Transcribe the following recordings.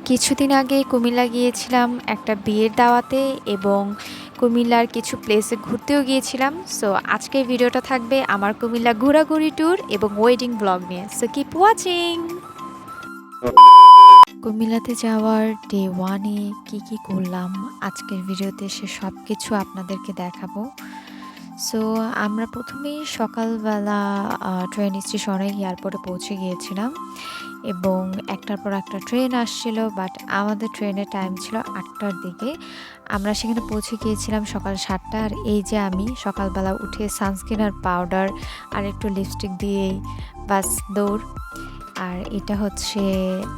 কিছুদিন আগে কুমিল্লা গিয়েছিলাম একটা বিয়ের দাওয়াতে এবং কুমিল্লার কিছু প্লেসে ঘুরতেও গিয়েছিলাম। সো আজকের ভিডিওটা থাকবে আমার কুমিল্লা ঘোরাঘুরি ট্যুর এবং ওয়েডিং ব্লগ নিয়ে। So keep watching. কুমিল্লাতে যাওয়ার ডে ওয়ানে কী করলাম আজকের ভিডিওতে সে সব কিছু আপনাদেরকে দেখাবো। সো আমরা প্রথমেই সকালবেলা ট্রেন স্টেশনে এয়ারপোর্টে পৌঁছে গিয়েছিলাম এবং একটার পর একটা ট্রেন আসছিল, বাট আমাদের ট্রেনের টাইম ছিল 8টার দিকে। আমরা সেখানে পৌঁছে গিয়েছিলাম সকাল 7টা। আর এই যে আমি সকালবেলা উঠে সানস্ক্রিন আর পাউডার আর একটু লিপস্টিক দিয়েই বাস দৌড়। আর এটা হচ্ছে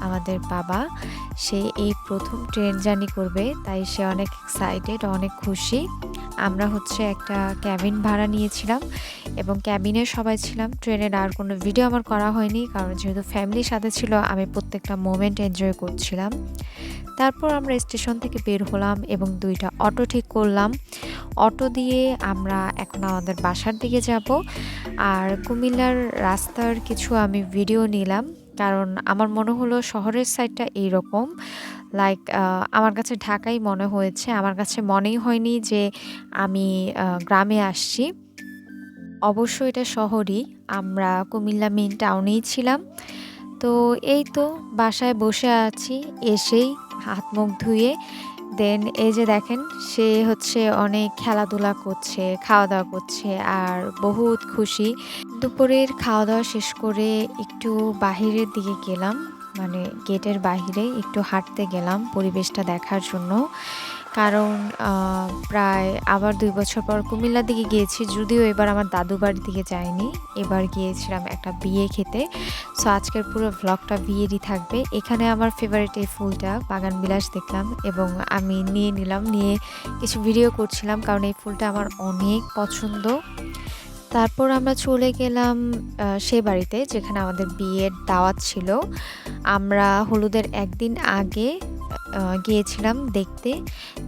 আমাদের বাবা, সে এই প্রথম ট্রেন জার্নি করবে, তাই সে অনেক এক্সাইটেড, অনেক খুশি। আমরা হচ্ছে একটা ক্যাবিন ভাড়া নিয়েছিলাম এবং ক্যাবিনে সবাই ছিলাম। ট্রেনের আর কোনো ভিডিও আমার করা হয়নি, কারণ যেহেতু ফ্যামিলির সাথে ছিল আমি প্রত্যেকটা মোমেন্ট এনজয় করছিলাম। তারপর আমরা স্টেশন থেকে বের হলাম এবং 2টা অটো ঠিক করলাম। অটো দিয়ে আমরা এখন আমাদের বাসার দিকে যাব। আর কুমিল্লার রাস্তার কিছু আমি ভিডিও নিলাম, কারণ আমার মনে হলো শহরের সাইডটা এইরকম, লাইক আমার কাছে ঢাকাই মনে হয়েছে। আমার কাছে মনেই হয়নি যে আমি গ্রামে আসছি। অবশ্য এটা শহরই, আমরা কুমিল্লা মেইন টাউনেই ছিলাম। তো এই তো বাসায় বসে আছি, এসেই হাত মুখ ধুয়ে দেন এই যে দেখেন সে হচ্ছে অনেক খেলাধুলা করছে, খাওয়া দাওয়া করছে আর বহুত খুশি। দুপুরের খাওয়া দাওয়া শেষ করে একটু বাহিরের দিকে গেলাম, মানে গেটের বাহিরে একটু হাঁটতে গেলাম পরিবেশটা দেখার জন্য। কারণ প্রায় আবার 2 বছর পর কুমিল্লার দিকে গিয়েছি, যদিও এবার আমার দাদু বাড়ির দিকে যাইনি, এবার গিয়েছিলাম একটা বিয়ে খেতে। সো আজকের পুরো ভ্লগটা বিয়েরই থাকবে। এখানে আমার ফেভারিট এই ফুলটা বাগান বিলাস দেখলাম এবং আমি নিয়ে কিছু ভিডিও করছিলাম, কারণ এই ফুলটা আমার অনেক পছন্দ। তারপর আমরা চলে গেলাম সে বাড়িতে যেখানে আমাদের বিয়ের দাওয়াত ছিল। আমরা হলুদের একদিন আগে গিয়েছিলাম দেখতে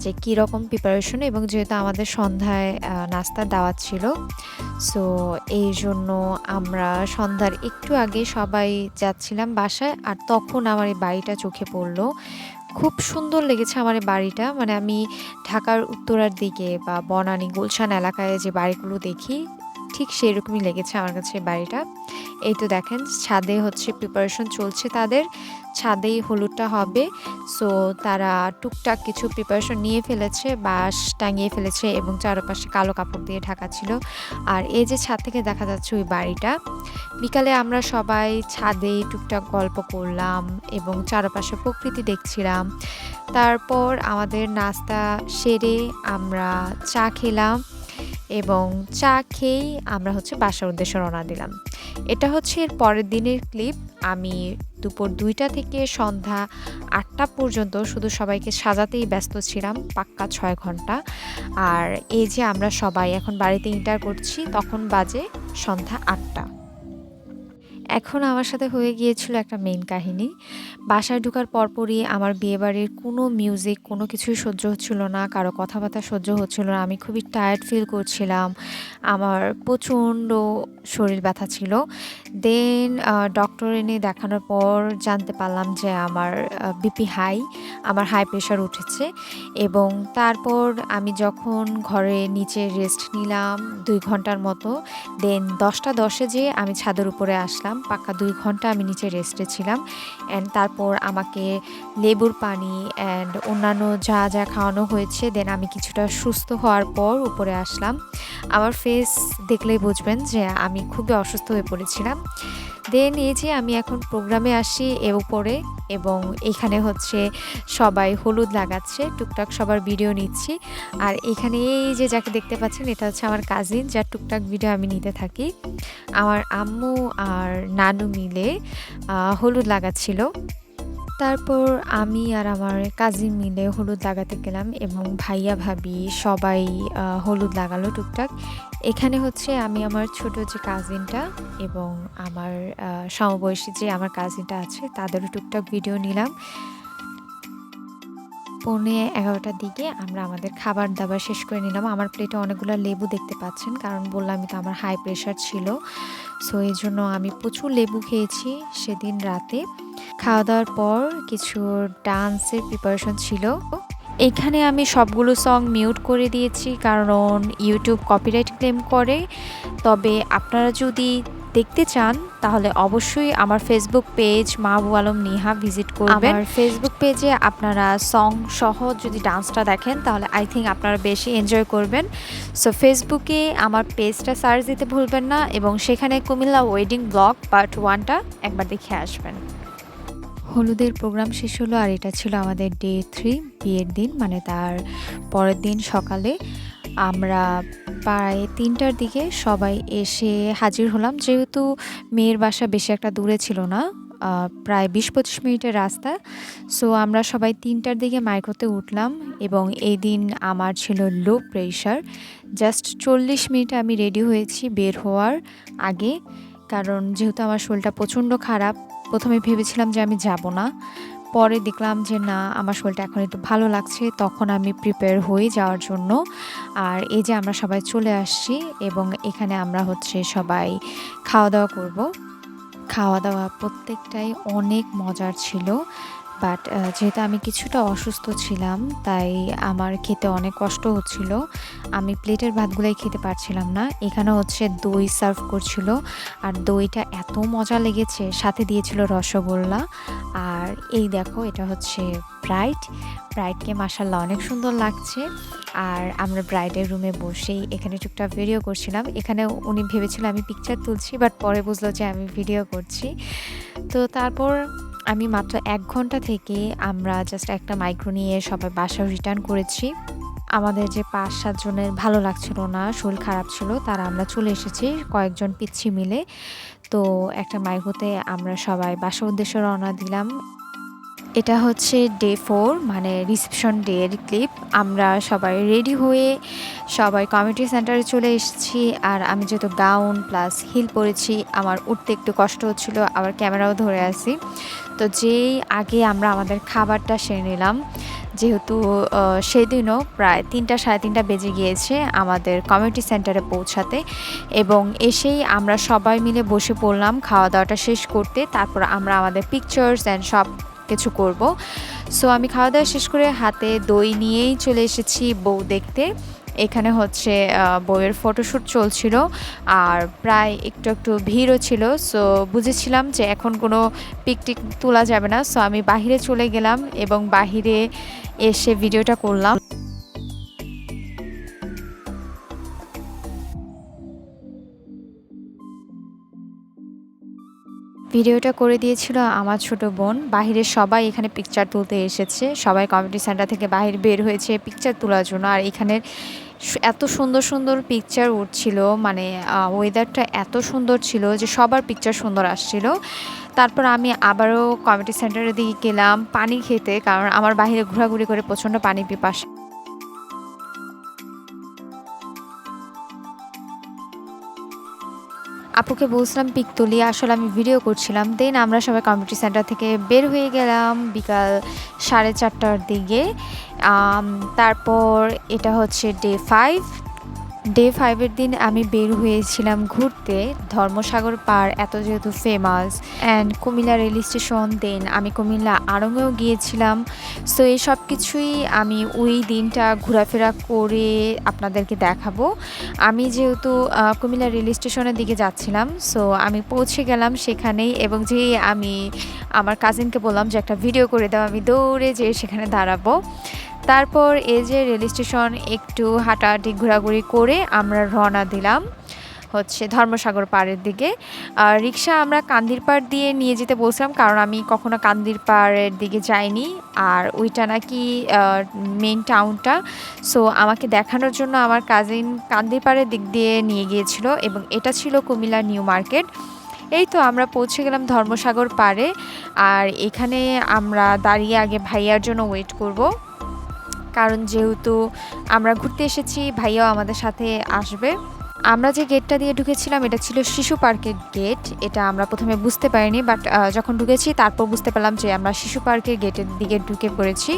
যে কী রকম প্রিপারেশন, এবং যেহেতু আমাদের সন্ধ্যায় নাস্তার দাওয়াত ছিল, সো এই জন্য আমরা সন্ধ্যার একটু আগে সবাই যাচ্ছিলাম বাসায়। আর তখন আমার এই বাড়িটা চোখে পড়লো, খুব সুন্দর লেগেছে আমার এই বাড়িটা। মানে আমি ঢাকার উত্তরার দিকে বা বনানী গুলশান এলাকায় যে বাড়িগুলো দেখি ঠিক সেরকমই লেগেছে আমার কাছে এই বাড়িটা। এই তো দেখেন ছাদে হচ্ছে প্রিপারেশন চলছে, তাদের ছাদেই হলুদটা হবে। সো তারা টুকটাক কিছু প্রিপারেশন নিয়ে ফেলেছে, বাঁশ টাঙিয়ে ফেলেছে এবং চারপাশে কালো কাপড় দিয়ে ঢাকা ছিল। আর এই যে ছাদ থেকে দেখা যাচ্ছে ওই বাড়িটা। বিকালে আমরা সবাই ছাদে টুকটাক গল্প করলাম এবং চারপাশে প্রকৃতি দেখছিলাম। তারপর আমাদের নাস্তা সেরে আমরা চা খেলাম এবং চা খেয়েই আমরা হচ্ছে বাসার উদ্দেশ্যে রওনা দিলাম। এটা হচ্ছে এর পরের দিনের ক্লিপ। আমি দুপুর 2টা থেকে সন্ধ্যা 8টা পর্যন্ত শুধু সবাইকে সাজাতেই ব্যস্ত ছিলাম, পাক্কা 6 ঘন্টা। আর এই যে আমরা সবাই এখন বাড়িতে এন্টার করছি, তখন বাজে সন্ধ্যা 8টা। এখন আমার সাথে হয়ে গিয়েছিল একটা মেইন কাহিনী। বাসায় ঢোকার পরপরই আমার বিয়েবাড়ির কোনো মিউজিক কোনো কিছুই সহ্য হচ্ছিল না, কারো কথাবার্তা সহ্য হচ্ছিল না। আমি খুবই টায়ার্ড ফিল করছিলাম, আমার প্রচণ্ড শরীর ব্যথা ছিল। দেন ডক্টর এনে দেখানোর পর জানতে পারলাম যে আমার বিপি হাই, আমার হাই প্রেশার উঠেছে। এবং তারপর আমি যখন ঘরে নিচে রেস্ট নিলাম 2 ঘন্টার মতো, দেন 10টা 10-এ যেয়ে আমি ছাদের উপরে আসলাম। পাক্কা 2 ঘন্টা আমি নিচে রেস্টে ছিলাম। অ্যান্ড তারপর আমাকে লেবুর পানি অ্যান্ড অন্যান্য যা যা খাওয়ানো হয়েছে, দেন আমি কিছুটা সুস্থ হওয়ার পর উপরে আসলাম। আমার ফেস দেখলেই বুঝবেন যে আমি খুবই অসুস্থ হয়ে পড়েছিলাম। দেন এই যে আমি এখন প্রোগ্রামে আসি উপরে, এবং এখানে হচ্ছে সবাই হলুদ লাগাচ্ছে, টুকটাক সবার ভিডিও নিচ্ছি। আর এখানে এই যে যাকে দেখতে পাচ্ছেন এটা হচ্ছে আমার কাজিন, যার টুকটাক ভিডিও আমি নিতে থাকি। আমার আম্মু আর নানু মিলে হলুদ লাগাচ্ছিল। তারপর আমি আর আমার কাজিন মিলে হলুদ লাগাতে গেলাম এবং ভাইয়া ভাবি সবাই হলুদ লাগালো টুকটাক। এখানে হচ্ছে আমি আমার ছোট যে কাজিনটা এবং আমার সমবয়সী যে আমার কাজিনটা আছে তাদেরও টুকটাক ভিডিও নিলাম। 11:45টার দিকে আমরা আমাদের খাবার দাবার শেষ করে নিলাম। আমার প্লেটে অনেকগুলো লেবু দেখতে পাচ্ছেন, কারণ বললামই তো আমার হাই প্রেশার ছিল। সো এই জন্য আমি প্রচুর লেবু খেয়েছি সেদিন রাতে। খাওয়া দাওয়ার পর কিছু ডান্সের প্রিপারেশন ছিল। এখানে আমি সবগুলো সং মিউট করে দিয়েছি কারণ ইউটিউব কপিরাইট ক্লেম করে। তবে আপনারা যদি দেখতে চান তাহলে অবশ্যই আমার Facebook page Mahbub Alam Niha visit করবেন। আমার ফেসবুক পেজে আপনারা সং সহ যদি ডান্সটা দেখেন তাহলে আই থিঙ্ক আপনারা বেশি এনজয় করবেন। সো ফেসবুকে আমার পেজটা সার্চ দিতে ভুলবেন না এবং সেখানে কুমিল্লা ওয়েডিং ব্লগ পার্ট 1টা একবার দেখে আসবেন। হলুদের প্রোগ্রাম শেষ হলো আর এটা ছিল আমাদের ডে 3 বিয়ের দিন, মানে তার পরের দিন সকালে আমরা প্রায় 3টার দিকে সবাই এসে হাজির হলাম। যেহেতু মেয়ের বাসা বেশি একটা দূরে ছিল না, প্রায় 20-25 মিনিটের রাস্তা। সো আমরা সবাই 3টার দিকে মাইক্রোতে উঠলাম এবং এই দিন আমার ছিল লো প্রেশার। জাস্ট 40 মিনিটে আমি রেডি হয়েছি বের হওয়ার আগে, কারণ যেহেতু আমার শরীরটা প্রচণ্ড খারাপ। প্রথমে ভেবেছিলাম যে আমি যাব না, পরে দেখলাম যে না, আমার শরীরটা এখন একটু ভালো লাগছে, তখন আমি প্রিপেয়ার হয়ে যাওয়ার জন্য। আর এই যে আমরা সবাই চলে আসছি এবং এখানে আমরা সবাই খাওয়া দাওয়া করব। খাওয়া দাওয়া প্রত্যেকটাই অনেক মজার ছিল, বাট যেহেতু আমি কিছুটা অসুস্থ ছিলাম তাই আমার খেতে অনেক কষ্ট হচ্ছিল। আমি প্লেটের ভাতগুলোই খেতে পারছিলাম না। এখানে দই সার্ভ করছিল আর দইটা এত মজা লেগেছে, সাথে দিয়েছিল রসগোল্লা। আর এই দেখো, এটা ব্রাইডকে মাশাআল্লাহ অনেক সুন্দর লাগছে। আর আমরা ব্রাইডের রুমে বসেই এখানে টুকটাক ভিডিও করছিলাম। এখানে উনি ভেবেছিল আমি পিকচার তুলছি, বাট পরে বুঝলো যে আমি ভিডিও করছি। তো তারপর আমি মাত্র 1 ঘন্টা থেকে আমরা জাস্ট একটা মাইক্রো নিয়ে সবাই বাসায় রিটার্ন করেছি। আমাদের যে 5-7 জনের ভালো লাগছিল না, শরীর খারাপ ছিল, তারা আমরা চলে এসেছি কয়েকজন পিচ্ছি মিলে। তো একটা মাইক্রোতে আমরা সবাই বাসার উদ্দেশ্যে রওনা দিলাম। এটা ডে 4, মানে রিসেপশন ডে এর ক্লিপ। আমরা সবাই রেডি হয়ে সবাই কমিউনিটি সেন্টারে চলে এসেছি। আর আমি যেহেতু গাউন প্লাস হিল পরেছি, আমার উঠতে একটু কষ্ট হচ্ছিল, আবার ক্যামেরাও ধরে আছি। তো যেই আগে আমরা আমাদের খাবারটা সেরে নিলাম, যেহেতু সেদিনও প্রায় 3টা সাড়ে 3টা বেজে গিয়েছে আমাদের কমিউনিটি সেন্টারে পৌঁছাতে। এবং এসেই আমরা সবাই মিলে বসে পড়লাম খাওয়া দাওয়াটা শেষ করতে। তারপর আমরা আমাদের পিকচার্স অ্যান্ড সব কিছু করব। সো আমি খাওয়া দাওয়া শেষ করে হাতে দই নিয়েই চলে এসেছি বউ দেখতে। এখানে বউয়ের ফটোশ্যুট চলছিল আর প্রায় একটু ভিড়ও ছিল। সো বুঝেছিলাম যে এখন কোনো পিকটিক তোলা যাবে না। সো আমি বাহিরে চলে গেলাম এবং বাহিরে এসে ভিডিওটা করলাম। ভিডিওটা করে দিয়েছিল আমার ছোট বোন। বাহিরে সবাই এখানে পিকচার তুলতে এসেছে, সবাই কমিউনিটি সেন্টার থেকে বাহির বের হয়েছে পিকচার তোলার জন্য। আর এখানের এত সুন্দর সুন্দর পিকচার উঠছিল, মানে ওয়েদারটা এত সুন্দর ছিল যে সবার পিকচার সুন্দর আসছিল। তারপর আমি আবারও কমিউনিটি সেন্টারের দিকে গেলাম পানি খেতে, কারণ আমার বাহিরে ঘোরাঘুরি করে প্রচণ্ড পানি পিপাসা। আপুকে বলছিলাম পিক তুলি, আসলে আমি ভিডিও করছিলাম। দেন আমরা সবাই কমিউনিটি সেন্টার থেকে বের হয়ে গেলাম বিকাল 4:30টার দিকে। তারপর এটা ডে 5। ডে 5-এর দিন আমি বের হয়েছিলাম ঘুরতে। ধর্মসাগর পার এত যেহেতু famous, and Comilla rail station, then আমি কুমিল্লা আড়ংয়েও গিয়েছিলাম। সো এই সব কিছুই আমি ওই দিনটা ঘোরাফেরা করে আপনাদেরকে দেখাবো। আমি যেহেতু কুমিল্লা রেল স্টেশনের দিকে যাচ্ছিলাম, সো আমি পৌঁছে গেলাম সেখানেই। এবং আমি আমার কাজিনকে বললাম যে একটা ভিডিও করে দাও, আমি দৌড়ে যেয়ে সেখানে দাঁড়াবো। তারপর এই যে রেল স্টেশন একটু হাঁটাহাঁটি ঘোরাঘুরি করে আমরা রওনা দিলাম ধর্মসাগর পাড়ের দিকে। রিক্সা আমরা কান্দির পাড় দিয়ে নিয়ে যেতে বলছিলাম, কারণ আমি কখনো কান্দির পাড়ের দিকে যাইনি, আর ওইটা নাকি মেইন টাউনটা। সো আমাকে দেখানোর জন্য আমার কাজিন কান্দির পাড়ের দিক দিয়ে নিয়ে গিয়েছিল, এবং এটা ছিল কুমিল্লা নিউ মার্কেট। এই তো আমরা পৌঁছে গেলাম ধর্মসাগর পাড়ে। আর এখানে আমরা দাঁড়িয়ে আগে ভাইয়ার জন্য ওয়েট করব, কারণ যেহেতু আমরা ঘুরতে এসেছি ভাইয়াও আমাদের সাথে আসবে। আমরা যে গেটটা দিয়ে ঢুকেছিলাম এটা ছিল শিশু পার্কের গেট। এটা আমরা প্রথমে বুঝতে পারিনি, বাট যখন ঢুকেছি তারপর বুঝতে পারলাম যে আমরা শিশু পার্কের গেটের দিকে ঢুকে পড়েছি।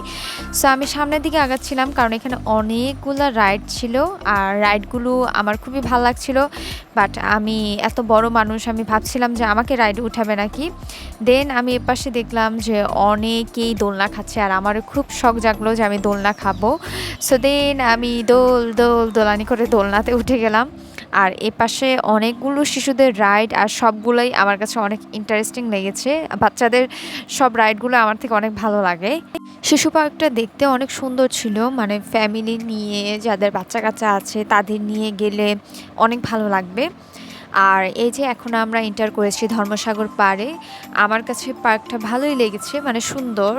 সো আমি সামনের দিকে আগাচ্ছিলাম কারণ এখানে অনেকগুলো রাইড ছিল, আর রাইডগুলো আমার খুবই ভালো লাগছিল। বাট আমি এত বড় মানুষ, আমি ভাবছিলাম যে আমাকে রাইড উঠাবে নাকি। দেন আমি এপাশে দেখলাম যে অনেকেই দোলনা খাচ্ছে, আর আমারও খুব শখ জাগলো যে আমি দোলনা খাবো। সো দেন আমি দোলানি করে দোলনাতে উঠে গেলাম। আর এপাশে অনেকগুলো শিশুদের রাইড, আর সবগুলোই আমার কাছে অনেক ইন্টারেস্টিং লেগেছে। বাচ্চাদের সব রাইডগুলো আমার থেকে অনেক ভালো লাগে। শিশু পার্কটা দেখতে অনেক সুন্দর ছিল, মানে ফ্যামিলি নিয়ে যাদের বাচ্চা কাচ্চা আছে তাদের নিয়ে গেলে অনেক ভালো লাগবে। আর এই যে এখন আমরা এন্টার করেছি ধর্মসাগর পাড়ে। আমার কাছে পার্কটা ভালোই লেগেছে, মানে সুন্দর।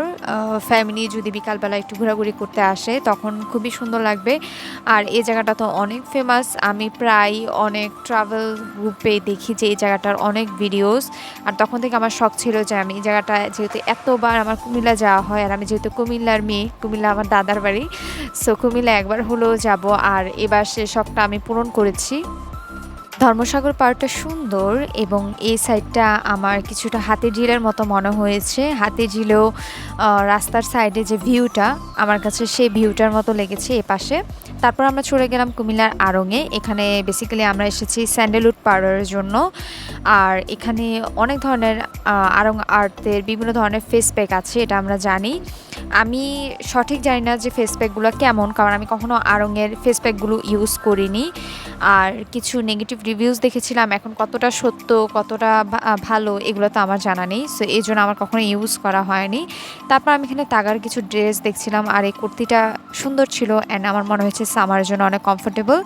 ফ্যামিলি যদি বিকালবেলা একটু ঘোরাঘুরি করতে আসে তখন খুবই সুন্দর লাগবে। আর এই জায়গাটা তো অনেক ফেমাস, আমি প্রায় অনেক ট্রাভেল গ্রুপে দেখি যে এই জায়গাটার অনেক ভিডিওস। আর তখন থেকে আমার শখ ছিল যে আমি এই জায়গাটা, যেহেতু এতবার আমার কুমিল্লা যাওয়া হয়, আর আমি যেহেতু কুমিল্লার মেয়ে, কুমিল্লা আমার দাদার বাড়ি, সো কুমিল্লা একবার হলেও যাব। আর এবার সে শখটা আমি পূরণ করেছি। ধর্মসাগর পার্কটা সুন্দর, এবং এই সাইডটা আমার কিছুটা হাতিঝিলের মতো মনে হয়েছে। হাতিঝিলেও রাস্তার সাইডে যে ভিউটা, আমার কাছে সেই ভিউটার মতো লেগেছে এ পাশে। তারপর আমরা চলে গেলাম কুমিল্লার আড়ংয়ে। এখানে বেসিক্যালি আমরা এসেছি স্যান্ডেলউড পাউডারের জন্য। আর এখানে অনেক ধরনের আড়ং আর্টের বিভিন্ন ধরনের ফেস প্যাক আছে, এটা আমরা জানি। আমি সঠিক জানি না যে ফেস প্যাকগুলো কেমন, কারণ আমি কখনো আড়ংয়ের ফেস প্যাকগুলো ইউজ করিনি। আর কিছু নেগেটিভ রিভিউজ দেখেছিলাম, এখন কতটা সত্য কতটা ভালো এগুলো তো আমার জানা নেই, সো এই জন্য আমার কখনো ইউজ করা হয়নি। তারপর আমি এখানে তাগার কিছু ড্রেস দেখছিলাম, আর এই কুর্তিটা সুন্দর ছিল, অ্যান্ড আমার মনে হয়েছে সামারের জন্য অনেক কমফোর্টেবল।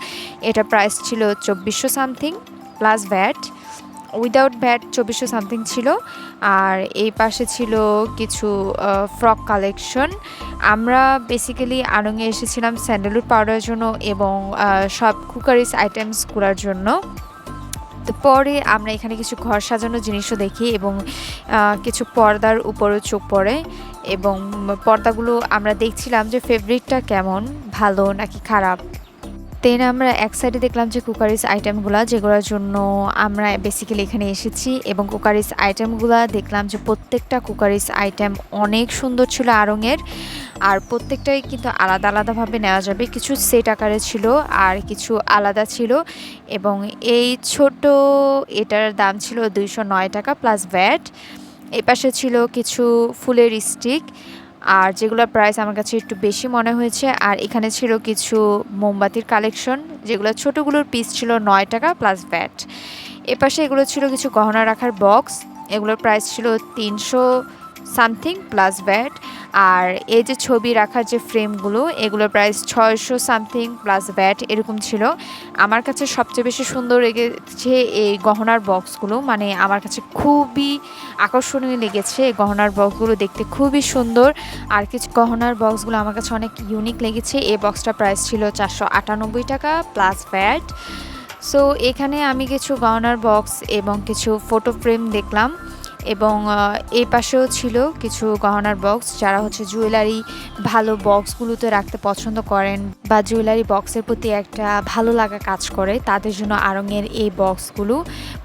এটা প্রাইস ছিল 2400 something plus VAT. Without VAT 2400 something ছিল। আর এই পাশে ছিল কিছু ফ্রক কালেকশন। আমরা বেসিক্যালি আড়ংয়ে এসেছিলাম স্যান্ডেলউড পাউডারের জন্য এবং সব কুকারিজ আইটেমসগুলোর জন্য। তো পরে আমরা এখানে কিছু ঘর সাজানোর জিনিসও দেখি, এবং কিছু পর্দার উপরেও চোখ পড়ে, এবং পর্দাগুলো আমরা দেখছিলাম যে ফেব্রিকটা কেমন, ভালো নাকি খারাপ। দেন আমরা এক সাইডে দেখলাম যে কুকারিজ আইটেমগুলো, যেগুলোর জন্য আমরা বেসিক্যালি এখানে এসেছি, এবং কুকারিজ আইটেমগুলো দেখলাম যে প্রত্যেকটা কুকারিজ আইটেম অনেক সুন্দর ছিল আড়ংয়ের। আর প্রত্যেকটাই কিন্তু আলাদা আলাদাভাবে নেওয়া যাবে, কিছু সেট আকারে ছিল আর কিছু আলাদা ছিল। এবং এই ছোট এটার দাম ছিল 209 টাকা প্লাস ভ্যাট। এই পাশে ছিল কিছু ফুলের স্টিক, আর যেগুলোর প্রাইস আমার কাছে একটু বেশি মনে হয়েছে। আর এখানে ছিল কিছু মোমবাতির কালেকশন, যেগুলো ছোটোগুলোর পিস ছিল 9 টাকা প্লাস ভ্যাট। এপাশে এগুলো ছিল কিছু গহনা রাখার বক্স, এগুলোর প্রাইস ছিল 300 সামথিং প্লাস ভ্যাট। আর এই যে ছবি রাখার যে ফ্রেমগুলো, এগুলোর প্রাইস 600 সামথিং প্লাস ভ্যাট এরকম ছিল। আমার কাছে সবচেয়ে বেশি সুন্দর লেগেছে এই গহনার বক্সগুলো, মানে আমার কাছে খুবই আকর্ষণীয় লেগেছে। এই গহনার বক্সগুলো দেখতে খুবই সুন্দর, আর কিছু গহনার বক্সগুলো আমার কাছে অনেক ইউনিক লেগেছে। এই বক্সটার প্রাইস ছিল 498 টাকা প্লাস ভ্যাট। সো এখানে আমি কিছু গহনার বক্স এবং কিছু ফটো ফ্রেম দেখলাম, এবং এই পাশেও ছিল কিছু গহনার বক্স। যারা হচ্ছে জুয়েলারি ভালো বক্সগুলোতে রাখতে পছন্দ করেন, বা জুয়েলারি বক্সের প্রতি একটা ভালো লাগা কাজ করে, তাদের জন্য আড়ংয়ের এই বক্সগুলো,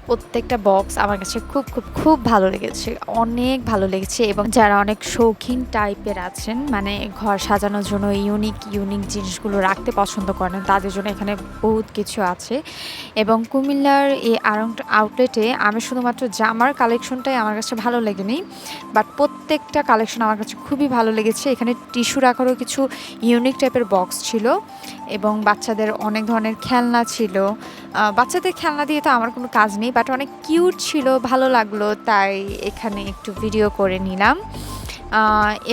প্রত্যেকটা বক্স আমার কাছে খুব খুব খুব ভালো লেগেছে, অনেক ভালো লেগেছে। এবং যারা অনেক শৌখিন টাইপের আছেন, মানে ঘর সাজানোর জন্য ইউনিক ইউনিক জিনিসগুলো রাখতে পছন্দ করেন, তাদের জন্য এখানে বহুত কিছু আছে। এবং কুমিল্লার এই আড়ং আউটলেটে আমি শুধুমাত্র জামার কালেকশনটাই আমার কাছে ভালো লেগেনি, বাট প্রত্যেকটা কালেকশন আমার কাছে খুবই ভালো লেগেছে। এখানে টিস্যু রাখারও কিছু ইউনিক টাইপের বক্স ছিল, এবং বাচ্চাদের অনেক ধরনের খেলনা ছিল। বাচ্চাদের খেলনা দিয়ে তো আমার কোনো কাজ নেই, বাট অনেক কিউট ছিল, ভালো লাগলো, তাই এখানে একটু ভিডিও করে নিলাম।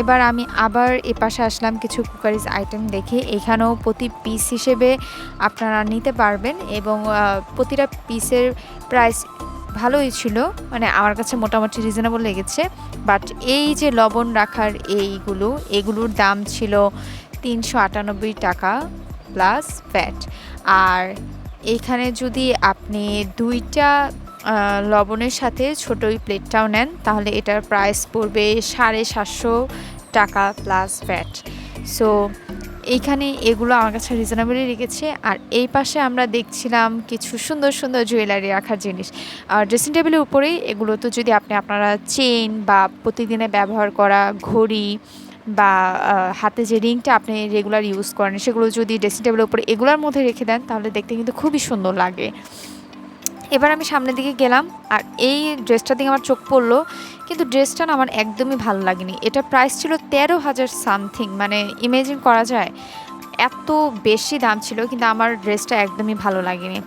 এবার আমি আবার এপাশে আসলাম কিছু কুকারিজ আইটেম দেখে। এখানেও প্রতি পিস হিসেবে আপনারা নিতে পারবেন, এবং প্রতিটা পিসের প্রাইস ভালোই ছিল, মানে আমার কাছে মোটামুটি রিজনেবল লেগেছে। বাট এই যে লবণ রাখার এগুলোর দাম ছিল 398 টাকা প্লাস ভ্যাট। আর এইখানে যদি আপনি দুইটা লবণের সাথে ছোটো ওই প্লেটটাও নেন, তাহলে এটার প্রাইস পড়বে 750 টাকা প্লাস ভ্যাট। সো এইখানে এগুলো আমার কাছে রিজনেবলই লেগেছে। আর এই পাশে আমরা দেখছিলাম কিছু সুন্দর সুন্দর জুয়েলারি রাখার জিনিস। আর ড্রেসিং টেবিলের উপরেই এগুলো, তো যদি আপনারা চেইন বা প্রতিদিনে ব্যবহার করা ঘড়ি বা হাতে যে রিংটা আপনি রেগুলার ইউজ করেন, সেগুলো যদি ড্রেসিং টেবিলের উপরে এগুলোর মধ্যে রেখে দেন তাহলে দেখতে কিন্তু খুবই সুন্দর লাগে। এবার আমি সামনের দিকে গেলাম, আর এই ড্রেসটার দিকে আমার চোখ পড়লো, কিন্তু ড্রেসটা না আমার একদমই ভালো লাগেনি। এটা প্রাইস ছিল 13,000 সামথিং, মানে ইমেজিন করা যায় এত বেশি দাম ছিল, কিন্তু আমার ড্রেসটা একদমই ভালো লাগেনি।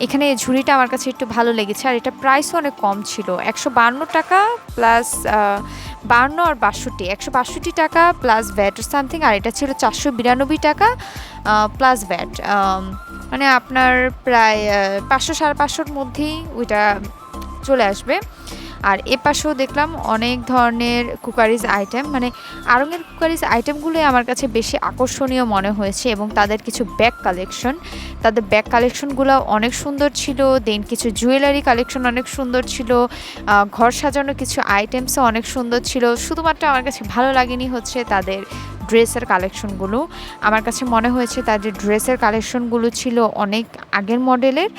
এখানে ঝুড়িটা আমার কাছে একটু ভালো লেগেছে, আর এটা প্রাইসও অনেক কম ছিল, 152 টাকা প্লাস 52 আর 62, 162 টাকা প্লাস ভ্যাট সামথিং, আর এটা ছিল 492 টাকা প্লাস ভ্যাট। মানে আপনার প্রায় 500 550-র মধ্যেই ওইটা চলে আসবে। আর এ পাশেও দেখলাম অনেক ধরনের কুকারিজ আইটেম, মানে আড়ংয়ের কুকারিজ আইটেমগুলোই আমার কাছে বেশি আকর্ষণীয় মনে হয়েছে, এবং তাদের কিছু ব্যাগ কালেকশনগুলো অনেক সুন্দর ছিল। দেন কিছু জুয়েলারি কালেকশন অনেক সুন্দর ছিল, ঘর সাজানোর কিছু আইটেমসও অনেক সুন্দর ছিল। শুধুমাত্র আমার কাছে ভালো লাগেনি হচ্ছে তাদের ড্রেসের কালেকশনগুলো। আমার কাছে মনে হয়েছে তাদের ড্রেসের কালেকশনগুলো ছিল অনেক আগের মডেলের।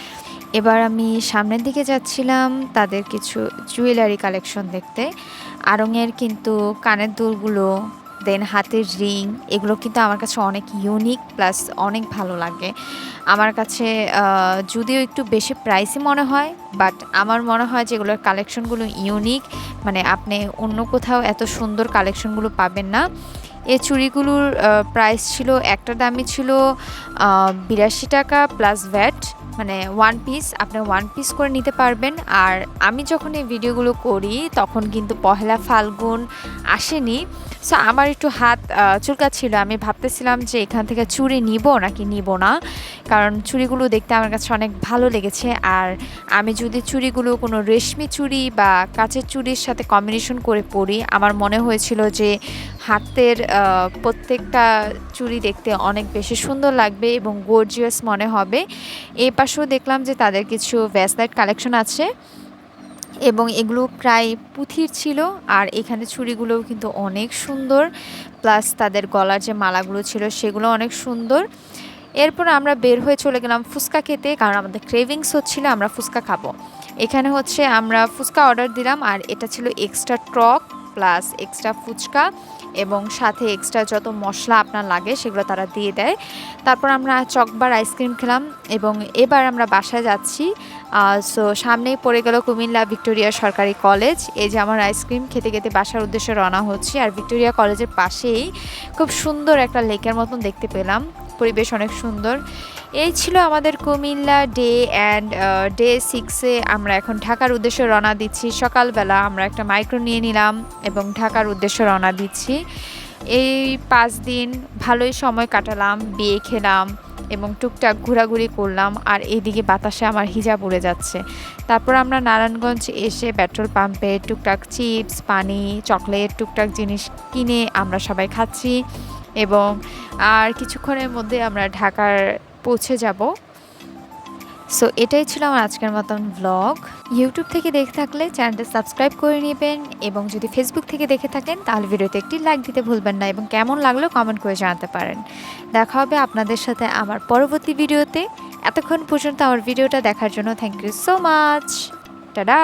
এবার আমি সামনের দিকে যাচ্ছিলাম তাদের কিছু জুয়েলারি কালেকশন দেখতে। আড়ংয়ের কিন্তু কানের দুলগুলো, দেন হাতের রিং, এগুলো কিন্তু আমার কাছে অনেক ইউনিক প্লাস অনেক ভালো লাগে আমার কাছে। যদিও একটু বেশি প্রাইসই মনে হয়, বাট আমার মনে হয় যে এগুলোর কালেকশনগুলো ইউনিক, মানে আপনি অন্য কোথাও এত সুন্দর কালেকশনগুলো পাবেন না। এই চুড়িগুলোর প্রাইস ছিল, একটার দামই ছিল 82 টাকা প্লাস ভ্যাট, মানে ওয়ান পিস, আপনি ওয়ান পিস করে নিতে পারবেন। আর আমি যখন এই ভিডিওগুলো করি তখন কিন্তু পহেলা ফাল্গুন আসেনি, সো আমার একটু হাত চুলকাচ্ছিল। আমি ভাবতেছিলাম যে এখান থেকে চুড়ি নিব নাকি নিব না, কারণ চুড়িগুলো দেখতে আমার কাছে অনেক ভালো লেগেছে। আর আমি যদি চুড়িগুলো কোনো রেশমি চুড়ি বা কাচের চুড়ির সাথে কম্বিনেশন করে পরি, আমার মনে হয়েছিল যে হাতের প্রত্যেকটা চুড়ি দেখতে অনেক বেশি সুন্দর লাগবে এবং গর্জিয়াস মনে হবে। এই পাশেও দেখলাম যে তাদের কিছু ভ্যাসলাইট কালেকশন আছে, এবং এগুলো প্রায় পুঁথির ছিল। আর এখানে চুড়িগুলোও কিন্তু অনেক সুন্দর, প্লাস তাদের গলার যে মালাগুলো ছিল সেগুলো অনেক সুন্দর। এরপর আমরা বের হয়ে চলে গেলাম ফুচকা খেতে, কারণ আমাদের ক্রেভিংস হচ্ছিল আমরা ফুচকা খাবো। এখানে হচ্ছে আমরা ফুচকা অর্ডার দিলাম, আর এটা ছিল এক্সট্রা টক প্লাস এক্সট্রা ফুচকা, এবং সাথে এক্সট্রা যত মশলা আপনার লাগে সেগুলো তারা দিয়ে দেয়। তারপর আমরা চকবার আইসক্রিম খেলাম, এবং এবার আমরা বাসায় যাচ্ছি। সো সামনেই পড়ে গেল কুমিল্লা ভিক্টোরিয়া সরকারি কলেজ। এই যে আমার আইসক্রিম খেতে খেতে বাসার উদ্দেশ্যে রওনা হচ্ছি। আর ভিক্টোরিয়া কলেজের পাশেই খুব সুন্দর একটা লেকের মতন দেখতে পেলাম, পরিবেশ অনেক সুন্দর। এই ছিল আমাদের কুমিল্লা ডে 6-এ। আমরা এখন ঢাকার উদ্দেশ্যে রওনা দিচ্ছি। সকালবেলা আমরা একটা মাইক্রো নিয়ে নিলাম এবং ঢাকার উদ্দেশ্যে রওনা দিচ্ছি। এই 5 দিন ভালোই সময় কাটালাম, বিয়ে খেলাম এবং টুকটাক ঘোরাঘুরি করলাম। আর এইদিকে বাতাসে আমার হিজাব উড়ে যাচ্ছে। তারপর আমরা নারায়ণগঞ্জ এসে পেট্রোল পাম্পে টুকটাক চিপস, পানি, চকলেট, টুকটাক জিনিস কিনে আমরা সবাই খাচ্ছি, এবং আর কিছুক্ষণের মধ্যে আমরা ঢাকার পৌঁছে যাব। সো এটাই ছিল আমার আজকের মতন ব্লগ। ইউটিউব থেকে দেখে থাকলে চ্যানেলটা সাবস্ক্রাইব করে নেবেন, এবং যদি ফেসবুক থেকে দেখে থাকেন তাহলে ভিডিওতে একটি লাইক দিতে ভুলবেন না, এবং কেমন লাগলো কমেন্ট করে জানাতে পারেন। দেখা হবে আপনাদের সাথে আমার পরবর্তী ভিডিওতে। এতক্ষণ পর্যন্ত আমার ভিডিওটা দেখার জন্য thank you so much. Tata.